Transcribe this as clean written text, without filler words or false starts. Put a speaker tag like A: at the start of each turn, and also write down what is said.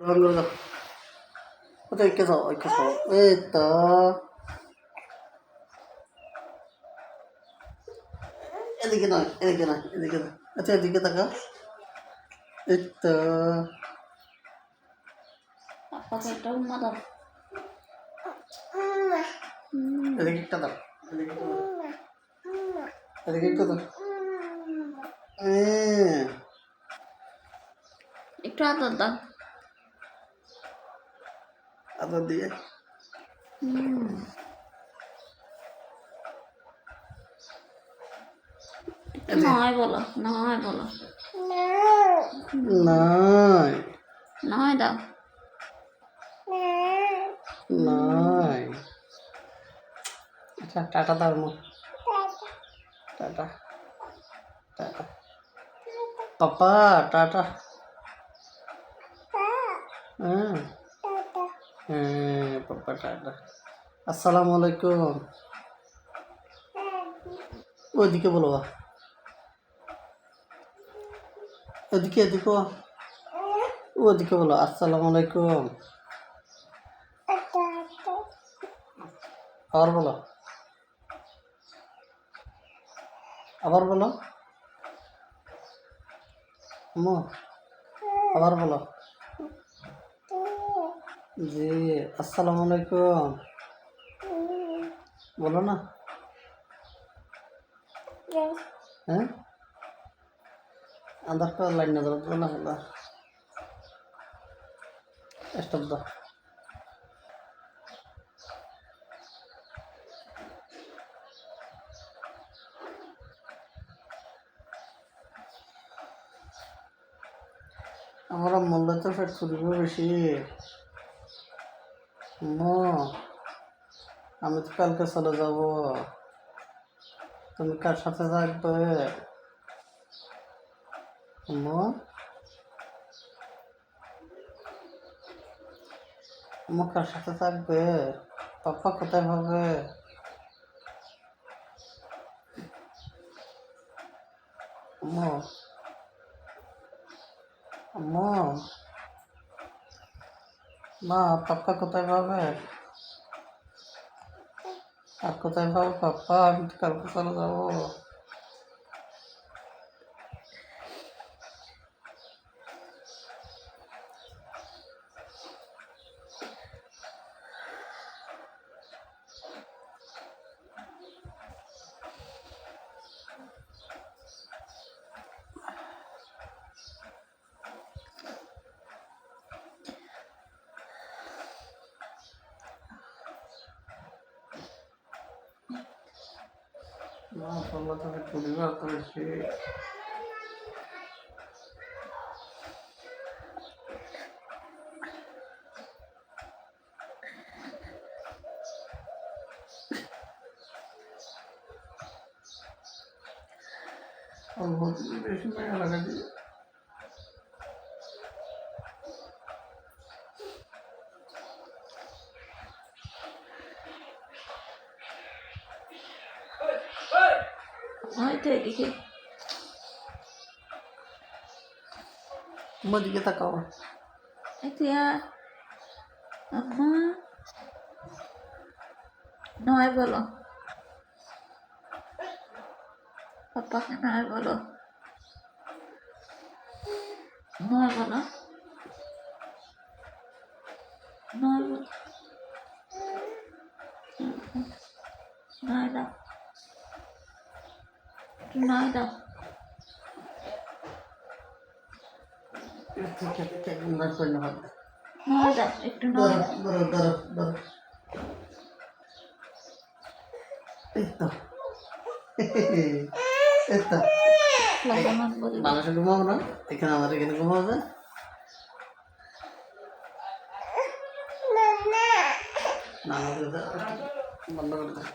A: রঙ দাও ওটা এঁকে যাও এই তো এদিকে নয় এদিকে নয় এদিকে না আচ্ছা এদিকে তাকা এই তো
B: পাপাকে একটা উম্মা দাও।
A: এদিকে একটা দাও এদিকে একটা দাও
B: একটু আদর দাও।
A: আদর দিয়ে
B: নয় বলো, নয় বলো,
A: নয়
B: নয় দাও।
A: নয় আচ্ছা টাটা দাও মা টাটা টাটা পাপা টাটা হ্যাঁ হ্যাঁ পাপা টাটা আসসালামু আলাইকুম ওইদিকে বলো এদিকে এদিকে ওদিকে বলো আসসালামু আলাইকুম আবার বলো আবার বলো আম্মু আবার বলো জি আসসালামু আলাইকুম বলো না হ্যাঁ আধার কার্ড লাইন না ধরো না হলো স্টপ দাও আমরা মূল্য তো ফের খুঁজব বেশি আমি তো কালকে চলে যাব তুমি কার সাথে থাকবে আম্মু কার সাথে থাকবে পাপা কোথায় হবে আম্মু আম্মু মা পাপা কোথায় পাবে আর কোথায় পাবো পাপা আমি তো কালকে চলে যাবো না পাপা তাহলে খুঁজবে তো বেশি बहुत बेशी महंगा लगा जी
B: হয়তো এদিকে
A: তোমার দিকে তাকাও
B: এতিয়া আম্মা নয় বলো, পাপাকে নয় বলো, নয় বলো, নয় বলো, নয় দাও, নয় দাও।
A: नट पड़ना है
B: নয় দাও, একটু নয় দাও।
A: धरो धरो धरो এতো এতো
B: লাগানোর বলি
A: মানুষের ঘুমাবো না এখানে আমাদের এখানে ঘুমাবে না না বন্ধ করে দাও